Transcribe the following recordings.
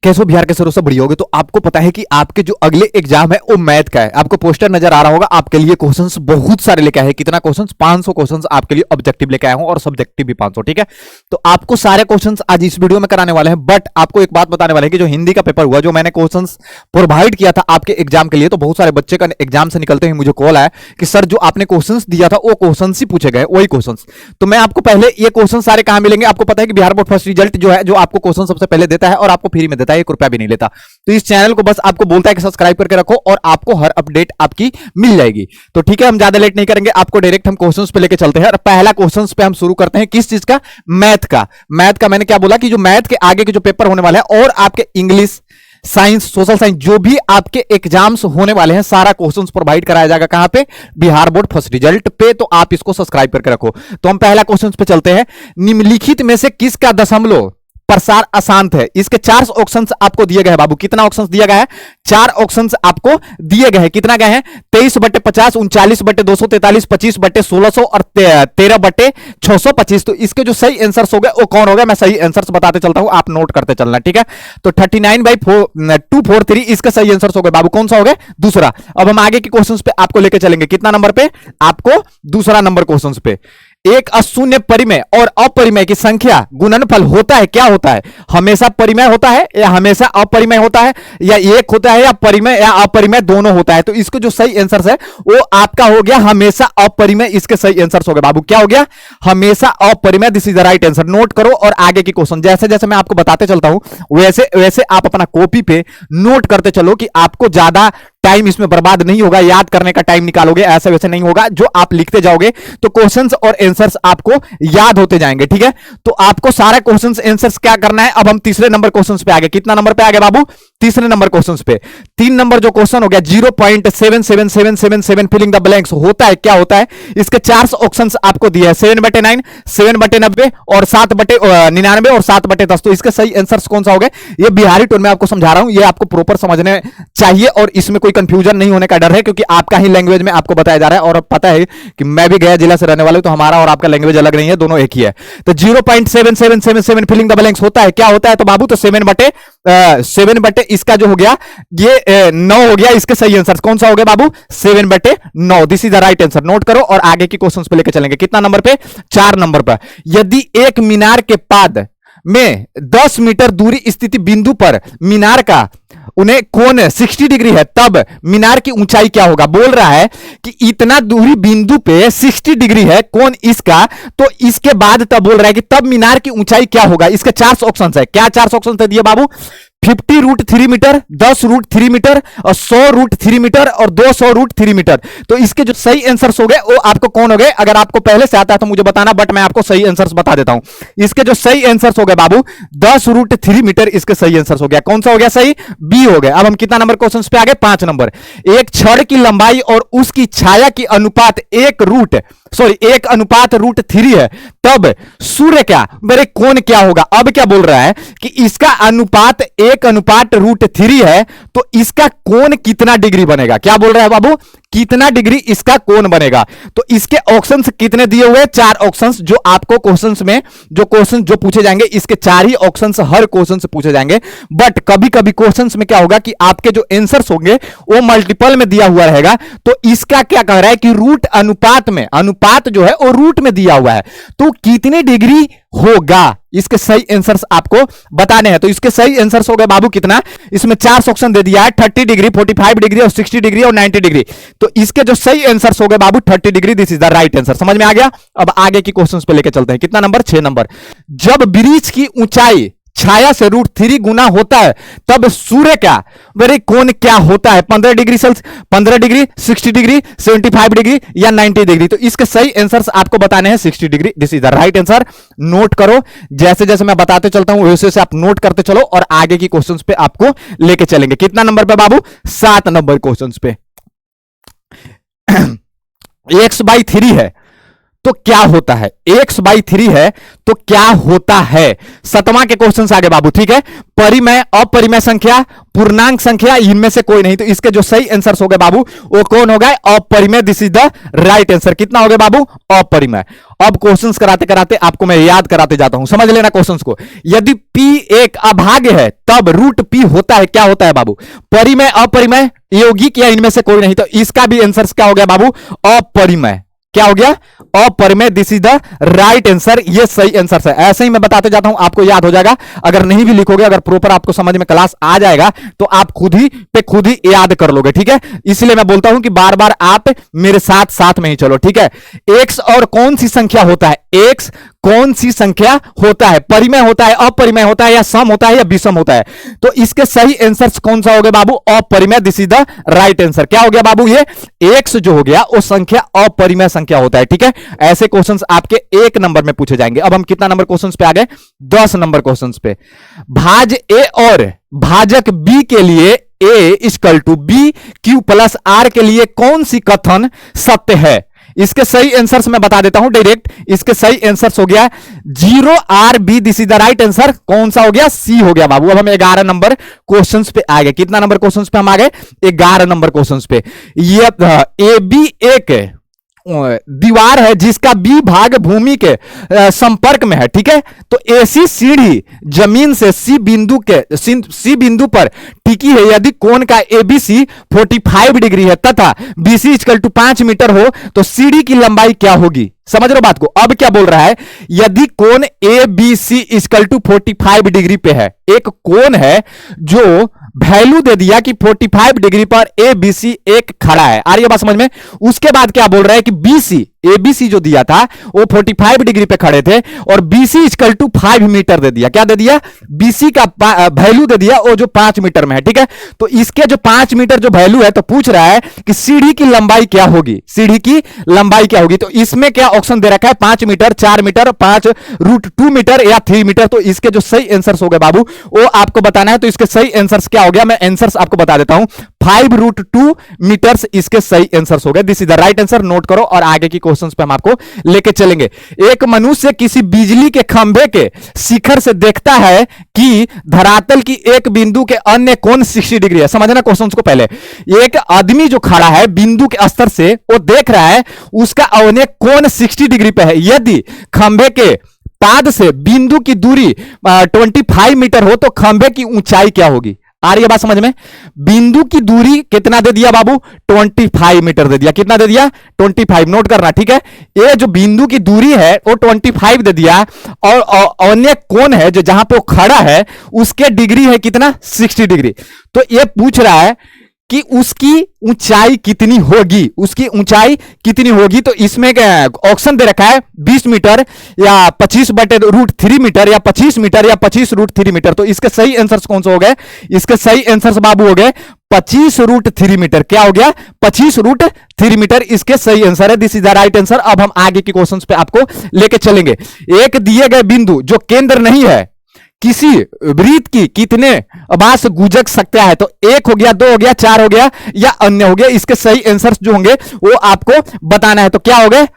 कैसे बिहार के सरों से बढ़िया होगे। तो आपको पता है कि आपके जो अगले एग्जाम है वो मैथ का है। आपको पोस्टर नजर आ रहा होगा, आपके लिए क्वेश्चंस बहुत सारे लेके आए हैं। कितना क्वेश्चंस? 500 क्वेश्चंस आपके लिए ऑब्जेक्टिव लेके आया हूं और सब्जेक्टिव भी 500। ठीक है, तो आपको सारे क्वेश्चंस आज इस वीडियो में कराने वाले हैं। बट आपको एक बात बताने वाले हैं कि जो हिंदी का पेपर हुआ, जो मैंने क्वेश्चंस प्रोवाइड किया था आपके एग्जाम के लिए, तो बहुत सारे बच्चे का एग्जाम से निकलते ही मुझे कॉल आया कि सर जो आपने क्वेश्चंस दिया था वो क्वेश्चंस ही पूछे गए, वही क्वेश्चंस। तो मैं आपको पहले ये क्वेश्चन सारे कहां मिलेंगे, आपको पता है कि बिहार बोर्ड फर्स्ट रिजल्ट जो है, जो आपको क्वेश्चन सबसे पहले देता है और आपको फ्री में देता है, 1 रुपया भी नहीं लेता। तो इस चैनल को बस आपको बोलता है कि सब्सक्राइब करके रखो और आपको हर अपडेट आपकी मिल जाएगी। तो ठीक है, हम ज्यादा लेट नहीं करेंगे, आपको डायरेक्ट हम क्वेश्चंस पे लेके चलते हैं। और पहला क्वेश्चंस पे हम शुरू करते हैं किस चीज का? मैथ का। मैथ का मैंने क्या बोला कि जो मैथ के आगे के जो पेपर होने वाले हैं और आपके इंग्लिश, साइंस, सोशल साइंस, जो भी आपके एग्जाम्स होने वाले हैं, सारा क्वेश्चंस प्रोवाइड कराया जाएगा। कहां पे? बिहार बोर्ड फर्स्ट रिजल्ट पे। तो आप इसको सब्सक्राइब करके रखो। तो हम पहला क्वेश्चन पे चलते हैं। निम्नलिखित में से किसका दशमलव प्रसार अशांत है? इसके 4 ऑप्शंस आपको दिए गए हैं बाबू। कितना ऑप्शंस दिया गया है? 4 ऑप्शंस आपको दिए गए हैं। कितना गए हैं? 23/50, 39/243, 25/1600 और 13/625। तो इसके जो सही आंसर्स हो गए वो कौन हो गया? मैं सही आंसर्स बताते चलता हूं, आप नोट करते चलना। ठीक है, तो 39/243 इसके सही आंसर्स हो गए बाबू। कौन सा हो गया? दूसरा। अब हम आगे के क्वेश्चंस पे आपको लेके चलेंगे। कितना नंबर पे? आपको दूसरा नंबर क्वेश्चंस पे। एक अशून्य परिमेय और अपरिमेय की संख्या गुणनफल होता है, क्या होता है? हमेशा परिमेय होता है या हमेशा अपरिमेय होता है, या एक होता है या परिमेय या अपरिमेय दोनों होता है? तो इसको जो सही आंसर है वो आपका हो गया हमेशा अपरिमेय। इसके सही आंसर हो गए बाबू। क्या हो गया? हमेशा अपरिमेय। This is the right answer. Note करो और आगे की क्वेश्चन जैसे जैसे मैं आपको बताते चलता हूं वैसे वैसे आप अपना कॉपी पे नोट करते चलो कि आपको ज्यादा टाइम इसमें बर्बाद नहीं होगा, याद करने का टाइम निकालोगे ऐसे वैसे नहीं होगा। जो आप लिखते जाओगे तो क्वेश्चंस और आंसर्स आपको याद होते जाएंगे। ठीक है, तो आपको सारे क्वेश्चंस आंसर्स क्या करना है? अब हम तीसरे नंबर क्वेश्चंस पे आ गए। कितना नंबर पे आ गए बाबू? तीसरे नंबर क्वेश्चंस पे। 3 नंबर जो क्वेश्चन हो गया 0.77777 फिलिंग द ब्लैंक्स होता है, क्या होता है? इसके 4 ऑप्शंस आपको दिए हैं, 7/9, 7/90 और 7/99 और 7/10। तो इसके सही आंसर्स कौन सा हो गया? ये बिहारी टोन में आपको समझा रहा हूं, ये आपको प्रॉपर समझने चाहिए और इसमें कोई कंफ्यूजन नहीं होने का डर है, क्योंकि आपका ही लैंग्वेज में आपको बताया जा रहा है। और पता है कि मैं भी गया जिला से रहने वाला हूं, तो हमारा और आपका लैंग्वेज अलग नहीं है, दोनों एक ही है। तो 0.7777 फिलिंग द ब्लैंक्स होता है, क्या होता है? तो बाबू तो 7/7 इसका जो हो गया ये 9 हो गया। इसके सही आंसर कौन सा हो गया बाबू? 7/9। This is the right answer. Note करो और आगे के क्वेश्चंस पे लेके चलेंगे। कितना नंबर पे? 4 नंबर पर। यदि एक मीनार के पाद में 10 मीटर दूरी स्थिति बिंदु पर मीनार का उन्हें कोण 60 डिग्री है, तब मीनार की ऊंचाई क्या होगा? बोल रहा है कि इतना दूरी बिंदु पे 60 डिग्री है कोण इसका, तो इसके बाद तब बोल रहा है कि तब मीनार की ऊंचाई क्या होगा? इसके 4 ऑप्शन है। क्या 4 ऑप्शन दिए बाबू? 50√3 मीटर, 10√3 मीटर और 100√3 मीटर और 200√3 मीटर। तो इसके जो सही आंसर्स हो गए वो आपको कौन हो गए? अगर आपको पहले से आता है तो मुझे बताना, बट मैं आपको सही आंसर्स बता देता हूं। इसके जो सही आंसर्स हो गए बाबू 10√3 मीटर इसके सही आंसर्स हो गया। कौन सा हो गया? सही बी हो गया। अब हम कितना नंबर क्वेश्चन पे आ गए? 5 नंबर। एक छड़ की लंबाई और उसकी छाया की अनुपात 1/√3 है, तब सूर्य क्या मेरे कोण क्या होगा? अब क्या बोल रहा है कि इसका अनुपात 1/√3 है, तो इसका कोण कितना डिग्री बनेगा? क्या बोल रहा है बाबू? कितना डिग्री इसका कोण बनेगा? तो इसके ऑप्शंस कितने दिए हुए? 4 ऑप्शंस। जो आपको क्वेश्चंस में जो क्वेश्चन जो पूछे जाएंगे इसके 4 ही ऑप्शंस हर क्वेश्चन से पूछे जाएंगे। बट कभी कभी क्वेश्चंस में क्या होगा कि आपके जो आंसर्स होंगे वो मल्टीपल में दिया हुआ रहेगा। तो इसका क्या कह रहा है कि रूट अनुपात में, अनुपात जो है वो रूट में दिया हुआ है, तो कितनी डिग्री होगा? इसके सही आंसर्स आपको बताने हैं। तो इसके सही आंसर्स हो गए बाबू कितना? इसमें 4 ऑप्शन दे दिया है, 30 डिग्री, 45 डिग्री और 60 डिग्री और 90 डिग्री। तो इसके जो सही आंसर्स हो गए बाबू 30 degree. This is the right answer. समझ में आ गया? अब आगे की क्वेश्चंस पे लेके चलते हैं। कितना नंबर? 6 नंबर। जब वृक्ष की ऊंचाई छाया से √3 गुना होता है, तब सूर्य क्या मेरे कोण क्या होता है? 15 degree Celsius, 15 degree, 60 degree, 75 degree या 90 डिग्री। तो इसके सही आंसर्स आपको बताने हैं 60 degree. This is the right answer. Note करो, जैसे जैसे मैं बताते चलता हूं वैसे वैसे आप नोट करते चलो और आगे की क्वेश्चंस पे आपको लेके चलेंगे। कितना नंबर पे बाबू? 7 नंबर क्वेश्चंस पे। x/3 है तो क्या होता है, x/3 है तो क्या होता है। 7वां के क्वेश्चन आगे बाबू, ठीक है। परिमेय, अपरिमेय संख्या, पूर्णांक संख्या, इनमें से कोई नहीं, तो इसके जो सही आंसर हो गए बाबू वो कौन हो गए, अपरिमेय। This is the right answer. कितना हो गया बाबू, अपरिमेय। अब क्वेश्चंस कराते कराते आपको मैं याद कराते जाता हूं, समझ लेना क्वेश्चंस को। यदि p एक अभाज्य है तब रूट p होता है, क्या होता है बाबू, परिमेय, अपरिमेय, यौगिक या इनमें से कोई नहीं, तो इसका भी आंसर क्या हो गया बाबू, अपरिमेय। क्या हो गया, अपरिमेय। This is the right answer, ये सही आंसर है। ऐसे ही मैं बताते जाता हूं, आपको याद हो जाएगा। अगर नहीं भी लिखोगे, अगर प्रॉपर आपको समझ में क्लास आ जाएगा तो आप खुद ही याद कर लोगे, ठीक है। इसलिए मैं बोलता हूं कि बार बार आप मेरे साथ साथ में ही चलो, ठीक है। एक्स और कौन सी संख्या होता है, एक्स कौन सी संख्या होता है, परिमेय होता है, अपरिमेय होता है, या सम होता है, या विषम होता है, तो इसके सही आंसर कौन सा हो गया बाबू, अपरिमेय। This is the right answer. क्या हो गया बाबू, ये एक्स जो हो गया वो संख्या अपरिमेय संख्या होता है, ठीक है। ऐसे क्वेश्चंस आपके 1 नंबर में पूछे जाएंगे। अब हम कितना नंबर क्वेश्चंस पे आ गए, 10 नंबर क्वेश्चंस पे। भाज ए और भाजक बी के लिए A equal to B Q plus R के लिए कौन सी कथन सत्य है। इसके सही आंसर्स मैं बता देता हूं डायरेक्ट। इसके सही आंसर्स हो गया 0RB। This is the right answer. कौन सा हो गया, सी हो गया बाबू। अब हम 11 नंबर क्वेश्चंस पे आ गए। कितना नंबर क्वेश्चंस पे हम आ गए, 11 नंबर क्वेश्चंस पे। ये ए बी एक दीवार है जिसका बी भाग भूमि के संपर्क में है, ठीक है। तो ऐसी सीढ़ी जमीन से सी बिंदु पर टिकी है। यदि कोण का एबीसी 45 डिग्री है तथा बीसी इक्वल टू 5 मीटर हो तो सीढ़ी की लंबाई क्या होगी। समझ रहे हो बात को। अब क्या बोल रहा है, यदि कोण A B C equal to 45 degree पे है, एक कोण है जो वैल्यू दे दिया कि 45 डिग्री पर ए बी सी एक खड़ा है। आ रही है बात समझ में। उसके बाद क्या बोल रहा है कि बीसी, एबीसी जो दिया था वो 45 डिग्री पे खड़े थे और बीसी इक्वल टू 5 मीटर दे दिया। क्या दे दिया, बीसी का वैल्यू दे दिया वो जो 5 मीटर में है, ठीक है। तो इसके जो 5 मीटर जो वैल्यू है, तो पूछ रहा है कि सीढ़ी की लंबाई क्या होगी, सीढ़ी की लंबाई क्या होगी। तो इसमें क्या ऑप्शन दे रखा है, 5 मीटर, 4 मीटर, 5√2 मीटर या 3 मीटर। तो इसके जो सही आंसर्स हो गए बाबू वो आपको बताना है। तो इसके सही आंसर्स क्या हो गया, मैं आंसर्स आपको बता देता हूं। 5√2 मीटर्स इसके सही आंसर्स हो गए। This is the right answer. Note करो और आगे की क्वेश्चंस पे हम आपको लेके चलेंगे। एक मनुष्य किसी बिजली के खंभे के शिखर से देखता है कि धरातल की एक बिंदु के अन्य कोण 60 डिग्री है। समझना क्वेश्चंस को पहले। एक आदमी जो खड़ा है बिंदु के स्तर से, वो देख रहा है उसका अन्य कोण 60 डिग्री पे है। यदि खंभे के पाद से बिंदु की दूरी 25 मीटर हो तो खंभे की ऊंचाई क्या होगी। आ रही है बात समझ में। बिंदु की दूरी कितना दे दिया बाबू, 25 मीटर दे दिया। कितना दे दिया, 25। नोट करना, ठीक है। ये जो बिंदु की दूरी है वो 25 दे दिया और अन्य कोण है जो जहां पे वो खड़ा है उसके डिग्री है कितना, 60 डिग्री। तो ये पूछ रहा है कि उसकी ऊंचाई कितनी होगी, उसकी ऊंचाई कितनी होगी। तो इसमें ऑप्शन दे रखा है 20 मीटर या 25/√3 मीटर या 25 मीटर या 25√3 मीटर। तो इसके सही आंसर्स कौन से हो गए, इसके सही आंसर्स बाबू हो गए 25√3 मीटर। क्या हो गया, 25√3 मीटर इसके सही आंसर है। This is the right answer. अब हम आगे की क्वेश्चंस पे आपको लेके चलेंगे। एक दिए गए बिंदु जो केंद्र नहीं है किसी वृत्त की कितने बार से गुजर सकता है। तो 1 हो गया, 2 हो गया, 4 हो गया या अन्य हो गया। इसके सही आंसर्स जो होंगे वो आपको बताना है। तो क्या हो गए,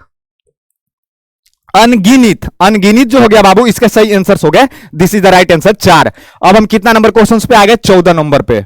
अनगिनित। अनगिनित जो हो गया बाबू इसके सही आंसर्स हो गए। This is the right answer 4। अब हम कितना नंबर क्वेश्चंस पे आ गए, 14 नंबर पे।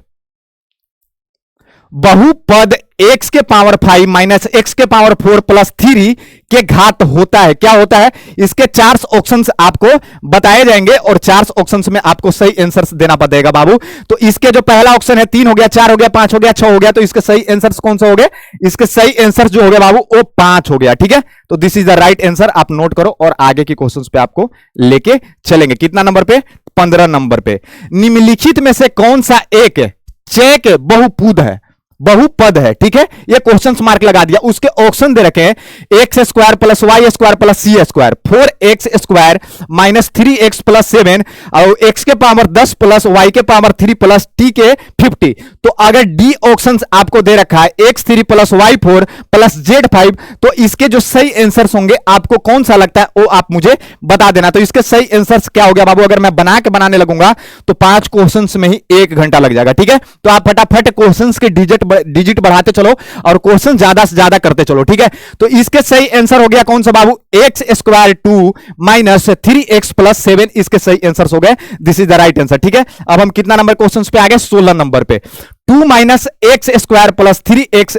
बहुपद x के पावर 5 माइनस x के पावर 4 प्लस 3 के घात होता है। क्या होता है, इसके 4 ऑप्शंस आपको बताए जाएंगे और 4 ऑप्शंस में आपको सही आंसर्स देना पड़ेगा बाबू। तो इसके जो पहला ऑप्शन है 3 हो गया, 4 हो गया, 5 हो गया, 6 हो गया। तो इसके सही आंसर्स कौन से हो गए, इसके सही आंसर्स जो हो गए बाबू वो 5 हो गया, ठीक है। तो this is the right answer. आप नोट करो और आगे के क्वेश्चंस पे आपको लेके चलेंगे। कितना नंबर पे, 15 नंबर पे। निम्नलिखित में से कौन सा एक चेक बहुपद है, बहुपद है, ठीक है। ये क्वेश्चन मार्क लगा दिया। उसके ऑप्शन दे रखे हैं x² plus y² plus c², 4x² minus 3x plus 7 और x के पावर 10 प्लस y के पावर 3 प्लस t के 50। तो अगर डी ऑप्शन आपको दे रखा है x3 plus y4 plus z5, तो इसके जो सही आंसर्स होंगे आपको कौन सा लगता है वो आप मुझे बता देना। तो इसके सही आंसर्स क्या हो गया बाबू, अगर मैं बनाने लगूंगा तो 5 क्वेश्चंस में ही 1 घंटा लग जाएगा। ठीक है, तो आप फटाफट क्वेश्चंस के डिजिट बढ़ाते चलो और क्वेश्चन ज्यादा से ज्यादा करते चलो। ठीक है, तो इसके सही आंसर हो गया कौन सा बाबू, x square 2 minus 3x plus 7, इसके सही आंसर हो गए। This is the right answer. ठीक है, अब हम कितना नंबर क्वेश्चन पे आ गए, 16 नंबर पे। 2 minus x square plus 3x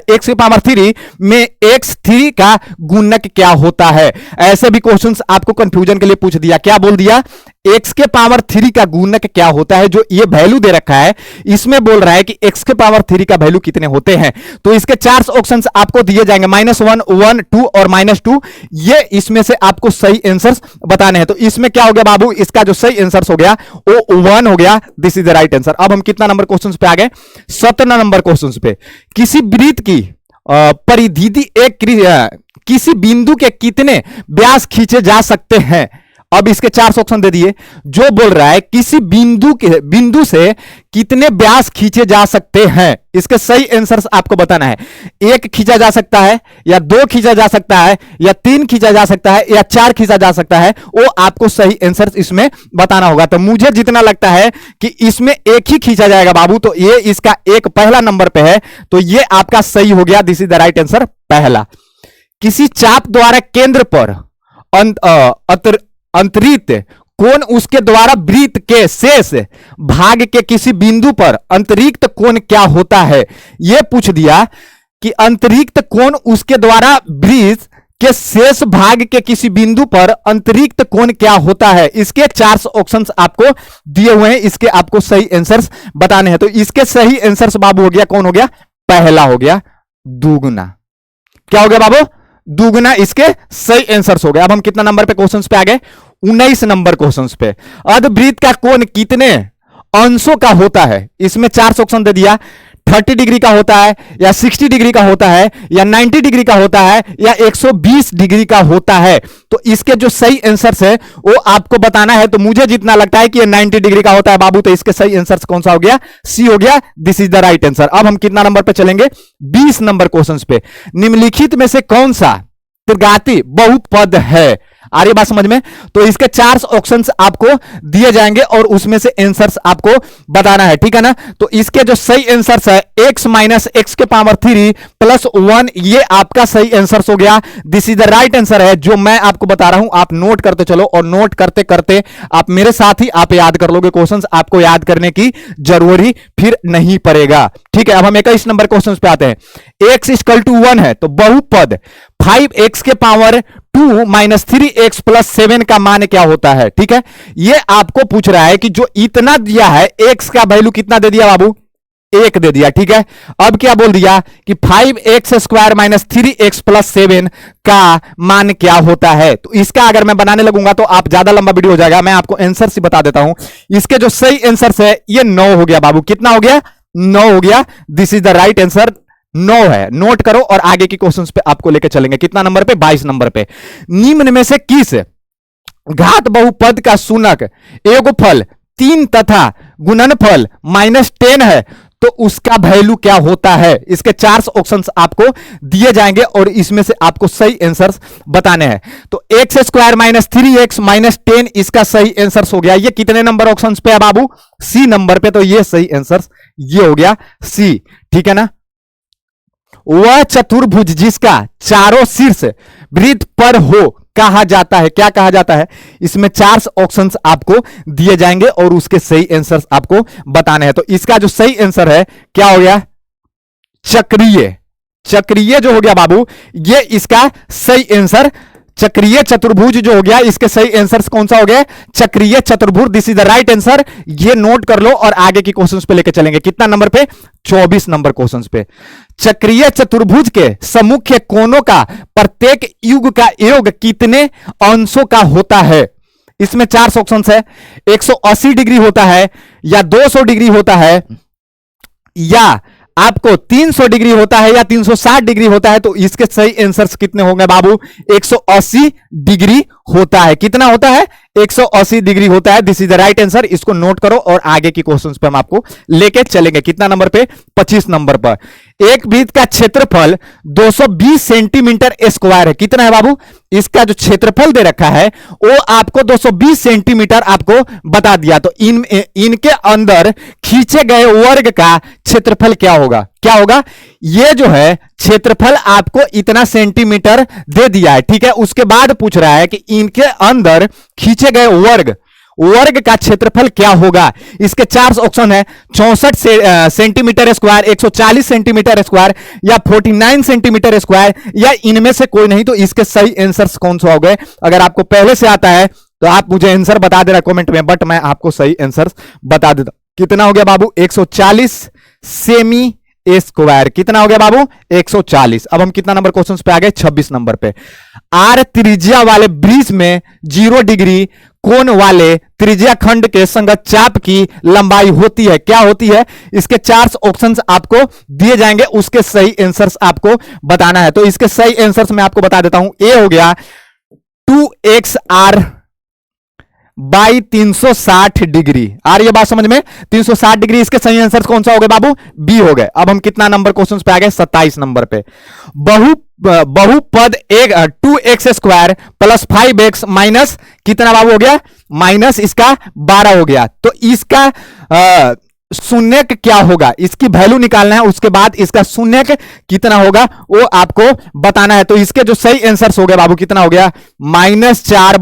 x के पावर 3 में x3 का गुणक क्या होता है। ऐसे भी क्वेश्चंस आपको कंफ्यूजन के लिए पूछ दिया, क्या बोल दिया, x के पावर 3 का गुणक क्या होता है। जो ये वैल्यू दे रखा है इसमें बोल रहा है कि x के पावर 3 का वैल्यू कितने होते हैं। तो इसके 4 ऑप्शंस आपको दिए जाएंगे, -1, 1, 2 और -2। ये इसमें से आपको सही आंसर्स बताने हैं। तो इसमें क्या हो गया बाबू, इसका जो सही आंसर हो गया वो 1 हो गया। This is the right answer. अब हम कितना नंबर क्वेश्चन पे आ गए, 17 नंबर क्वेश्चन पे। किसी वृत्त की परिधि किसी बिंदु के कितने व्यास खींचे जा सकते हैं। अब इसके 4 ऑप्शन दे दिए। जो बोल रहा है किसी बिंदु से कितने व्यास खींचे जा सकते हैं, इसके सही आंसर्स आपको बताना है। 1 खींचा जा सकता है, या 2 खींचा जा सकता है, या 3 खींचा जा सकता है, या 4 खींचा जा सकता है, वो आपको सही आंसर इसमें बताना होगा। तो मुझे जितना लगता है कि इसमें 1 ही खींचा जाएगा बाबू, तो ये इसका एक पहला नंबर पे है, तो ये आपका सही हो गया। This is the right answer पहला। किसी चाप द्वारा केंद्र पर अंतरित कोण उसके द्वारा वृत्त के शेष भाग के किसी बिंदु पर अंतरिक्त कोण क्या होता है। यह पूछ दिया कि अंतरिक्त कोण उसके द्वारा वृत्त के शेष भाग के किसी बिंदु पर अंतरिक्त कोण क्या होता है। इसके 4 ऑप्शंस आपको दिए हुए हैं, इसके आपको सही आंसर्स बताने हैं। तो इसके सही आंसर्स बाबू हो गया, कौन हो गया, पहला हो गया दुगुना। क्या हो गया बाबू, दुगुना इसके सही आंसर्स हो गए। अब हम कितना नंबर पे क्वेश्चंस पे आ गए, 19 नंबर क्वेश्चंस पे। अर्धवृत्त का कोण कितने अंशों का होता है। इसमें 4 ऑप्शन दे दिया, 30 डिग्री का होता है, या 60 डिग्री का होता है, या 90 डिग्री का होता है, या 120 डिग्री का होता है। तो इसके जो सही आंसर्स है वो आपको बताना है। तो मुझे जितना लगता है कि ये 90 डिग्री का होता है बाबू, तो इसके सही आंसर कौन सा हो गया, सी हो गया। This is the right answer. अब हम कितना नंबर पे चलेंगे, 20 नंबर क्वेश्चन पे। निम्नलिखित में से कौन सा त्रिघाती बहुपद है। आ रही बात समझ में। तो इसके 4 ऑप्शंस आपको दिए जाएंगे और उसमें से आंसर्स आपको बताना है, ठीक है ना। तो इसके जो सही आंसर्स है x माइनस एक्स के पावर 3 प्लस 1, ये आपका सही आंसर हो गया। This is the right answer है जो मैं आपको बता रहा हूं। आप नोट करते चलो और नोट करते करते आप मेरे साथ ही आप याद कर लोगे क्वेश्चंस। आपको याद करने की जरूरी फिर नहीं पड़ेगा, ठीक है। अब हम 21 नंबर क्वेश्चन पे आते हैं। x इक्वल टू 1 है तो बहुपद 5x के पावर 2 माइनस 3x प्लस 7 का मान क्या होता है, ठीक है। ये आपको पूछ रहा है कि जो इतना दिया है x का वैल्यू कितना दे दिया बाबू, 1 दे दिया, ठीक है। अब क्या बोल दिया कि 5x square minus 3x plus 7 का मान क्या होता है। तो इसका अगर मैं बनाने लगूंगा तो आप ज्यादा लंबा वीडियो हो जाएगा। मैं आपको आंसर से बता देता हूं। इसके जो सही आंसर है ये 9 हो गया बाबू। कितना हो गया, 9 हो गया। This is the right answer, 9 है। नोट करो और आगे के क्वेश्चंस पे आपको लेके चलेंगे। कितना नंबर पे, 22 नंबर पे। निम्न में से किस घात बहुपद का शून्यक योगफल 3 तथा गुणनफल -10 है तो उसका वैल्यू क्या होता है। इसके 4 ऑप्शंस आपको दिए जाएंगे और इसमें से आपको सही आंसर्स बताने हैं। तो x square minus 3x minus 10 इसका सही आंसर हो गया। ये कितने नंबर ऑप्शंस पे है बाबू, सी नंबर पे। तो ये सही आंसर ये हो गया सी, ठीक है ना। वह चतुर्भुज जिसका चारों शीर्ष वृत्त पर हो कहा जाता है, क्या कहा जाता है। इसमें 4 ऑप्शंस आपको दिए जाएंगे और उसके सही आंसर्स आपको बताने हैं। तो इसका जो सही आंसर है क्या हो गया, चक्रीय। चक्रीय जो हो गया बाबू ये इसका सही आंसर। चक्रीय चतुर्भुज जो हो गया इसके सही आंसर कौन सा हो गया, चक्रीय चतुर्भुज। This is the right answer. ये नोट कर लो और आगे की क्वेश्चंस पे लेके चलेंगे। कितना नंबर पे, 24 नंबर क्वेश्चंस पे। चक्रीय चतुर्भुज के सम्मुख्य कोणों का प्रत्येक युग का योग कितने अंशों का होता है। इसमें 4 ऑप्शंस है, 180 डिग्री होता है, या 200 डिग्री होता है, या आपको 300 डिग्री होता है, या 360 डिग्री होता है। तो इसके सही आंसर्स कितने होंगे बाबू, 180 डिग्री होता है। कितना होता है, 180 डिग्री होता है। This is the right answer, इसको नोट करो और आगे की क्वेश्चंस पे हम आपको लेके चलेंगे। कितना नंबर पे? 25 नंबर पर। एक वृत्त का क्षेत्रफल 220 सेंटीमीटर स्क्वायर है। कितना है बाबू? इसका जो क्षेत्रफल दे रखा है वो आपको 220 सेंटीमीटर आपको बता दिया। तो इनके अंदर खींचे गए वर्ग का क्षेत्रफल क्या होगा? क्या होगा? ये जो है क्षेत्रफल आपको इतना सेंटीमीटर दे दिया है, ठीक है। उसके बाद पूछ रहा है कि इनके अंदर खींचे गए वर्ग का क्षेत्रफल क्या होगा। इसके 4 ऑप्शन है, 64 सेंटीमीटर स्क्वायर, 140 सेंटीमीटर स्क्वायर, या 49 सेंटीमीटर स्क्वायर, या इनमें से कोई नहीं। तो इसके सही आंसर्स कौन से हो गए? अगर आपको पहले से आता है तो आप मुझे आंसर बता दे रहा कमेंट में, बट मैं आपको सही आंसर बता देता। कितना हो गया बाबू? 140 सेमी स्क्वायर। कितना हो गया बाबू? 140। अब हम कितना नंबर क्वेश्चन पे आ गए? 26 नंबर पे। आर त्रिज्या वाले ब्रिज में 0 डिग्री कोण वाले त्रिज्या खंड के संगत चाप की लंबाई होती है। क्या होती है? इसके 4 ऑप्शंस आपको दिए जाएंगे, उसके सही आंसर्स आपको बताना है। तो इसके सही आंसर्स मैं आपको बता देता हूं। ए हो गया 2xr बाई 360 डिग्री। आ रही है बात समझ में? 360 डिग्री। इसके सही आंसर कौन सा हो गए बाबू? बी हो गए। अब हम कितना नंबर क्वेश्चन पे आ गए? 27 नंबर पे। बहुपद 2x square plus 5x minus कितना बाबू हो गया? माइनस इसका 12 हो गया। तो इसका शून्य क्या होगा? इसकी वैल्यू निकालना है, उसके बाद इसका शून्य कितना होगा वो आपको बताना है। तो इसके जो सही आंसर्स हो गए बाबू, कितना हो गया? -4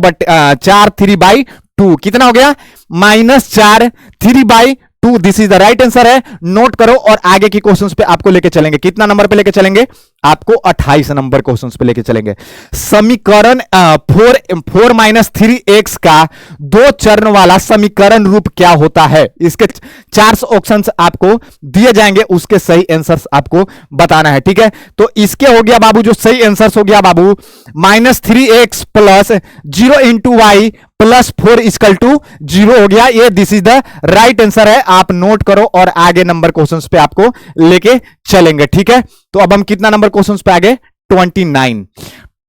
3/2। कितना हो गया? -4 3/2। This is the right answer है। नोट करो और आगे की क्वेश्चंस पे आपको लेके चलेंगे। कितना नंबर पे लेके चलेंगे? आपको 28 नंबर क्वेश्चंस पे लेके चलेंगे। समीकरण 4 - 3x का 2 चरण वाला समीकरण रूप क्या होता है? इसके 4 ऑप्शंस आपको दिए जाएंगे, उसके सही आंसर्स आपको बताना है, ठीक है। तो इसके हो गया बाबू, जो सही आंसर्स हो गया बाबू, -3x प्लस 0 × y प्लस 4 = 0 हो गया। ये this is the right answer है। आप नोट करो और आगे नंबर क्वेश्चंस पे आपको लेके चलेंगे, ठीक है। तो अब हम कितना नंबर क्वेश्चंस पे आगे? 29।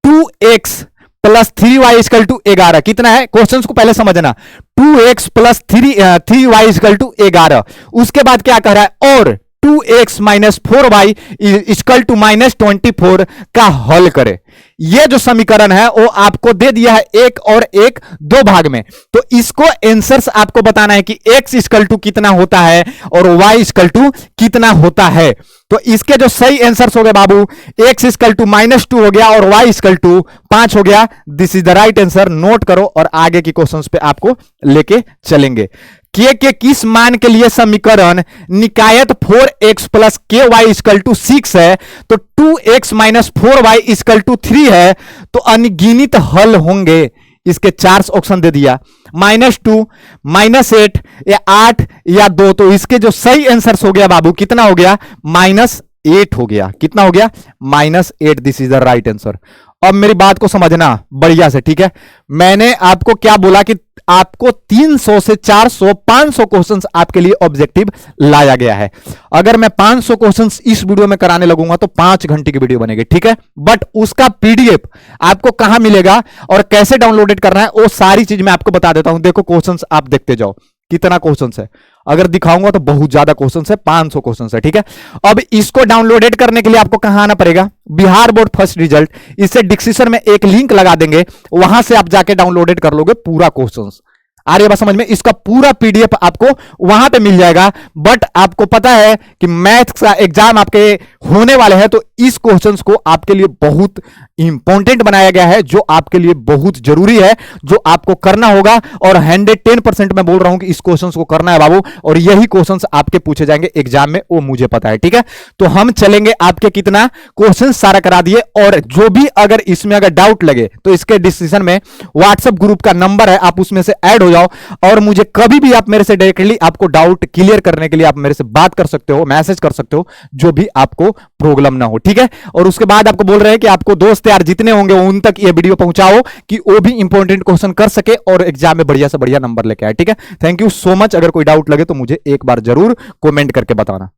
2x plus 3y = 11। कितना है? क्वेश्चंस को पहले समझना। 2x plus 3y = 11। उसके बाद क्या कह रहा है? और 2x - 4y = -24 का हल करे। ये जो समीकरण है वो आपको दे दिया है एक और एक 2 भाग में। तो इसको आंसर्स आपको बताना है कि x = कितना होता है और y = कितना होता है। तो इसके जो सही आंसर्स हो गए बाबू, x = -2 हो गया और y = 5 हो गया। This is the right answer. Note करो और आगे की क्वेश्चंस पे आपको लेके चलेंगे। के किस मान के लिए समीकरण निकायत 4x प्लस ky = 6 है, तो 2x - 4y = 3 है, तो अनगिनत हल होंगे। इसके 4 ऑप्शन दे दिया, -2, -8 या 8 या 2। तो इसके जो सही आंसर्स हो गया बाबू, कितना हो गया? -8 हो गया। कितना हो गया? -8। This is the right answer. अब मेरी बात को समझना बढ़िया से, ठीक है। मैंने आपको क्या बोला कि आपको 300 से 400 500 क्वेश्चंस आपके लिए ऑब्जेक्टिव लाया गया है। अगर मैं 500 क्वेश्चंस इस वीडियो में कराने लगूंगा तो 5 घंटे की वीडियो बनेगी, ठीक है। बट उसका पीडीएफ आपको कहां मिलेगा और कैसे डाउनलोडेड करना है वो सारी चीज मैं आपको बता देता हूं। देखो क्वेश्चंस आप देखते जाओ, कितना क्वेश्चंस है। अगर दिखाऊंगा तो बहुत ज्यादा क्वेश्चंस है, 500 क्वेश्चंस है, ठीक है। अब इसको डाउनलोडेड करने के लिए आपको कहां आना पड़ेगा? Bihar board first result. इससे डिस्क्रिप्शन में एक लिंक लगा देंगे, वहां से आप जाके डाउनलोडेड कर लोगे पूरा क्वेश्चंस। आ रही है बात समझ में? इसका पूरा पीडीएफ आपको वहां पे मिल जाएगा। बट आपको पता है कि मैथ्स का एग्जाम आपके होने वाले हैं, तो इस क्वेश्चंस को आपके लिए बहुत इंपॉर्टेंट बनाया गया है, जो आपके लिए बहुत जरूरी है, जो आपको करना होगा। और 110% मैं बोल रहा हूं कि इस क्वेश्चंस को करना है बाबू, और यही क्वेश्चंस आपके पूछे जाएंगे एग्जाम में, वो मुझे पता है, ठीक है। तो हम चलेंगे, आपके कितना क्वेश्चन सारा करा दिए। और जो भी अगर इसमें अगर डाउट लगे तो इसके डिस्क्रिप्शन में व्हाट्सएप ग्रुप का नंबर है, आप उसमें से ऐड हो जाओ और मुझे कभी भी आप मेरे से डायरेक्टली आपको डाउट क्लियर करने के लिए आप मेरे से बात कर सकते हो, मैसेज कर सकते हो, जो भी आपको प्रॉब्लम ना हो, ठीक है। और उसके बाद आपको बोल रहे हैं कि आपको दोस्त यार जितने होंगे उन तक ये वीडियो पहुंचाओ कि वो भी इंपॉर्टेंट क्वेश्चन कर सके और एग्जाम में बढ़िया से बढ़िया नंबर लेके आए, ठीक है। Thank you so much. अगर कोई डाउट लगे तो मुझे एक बार जरूर कमेंट करके बताना।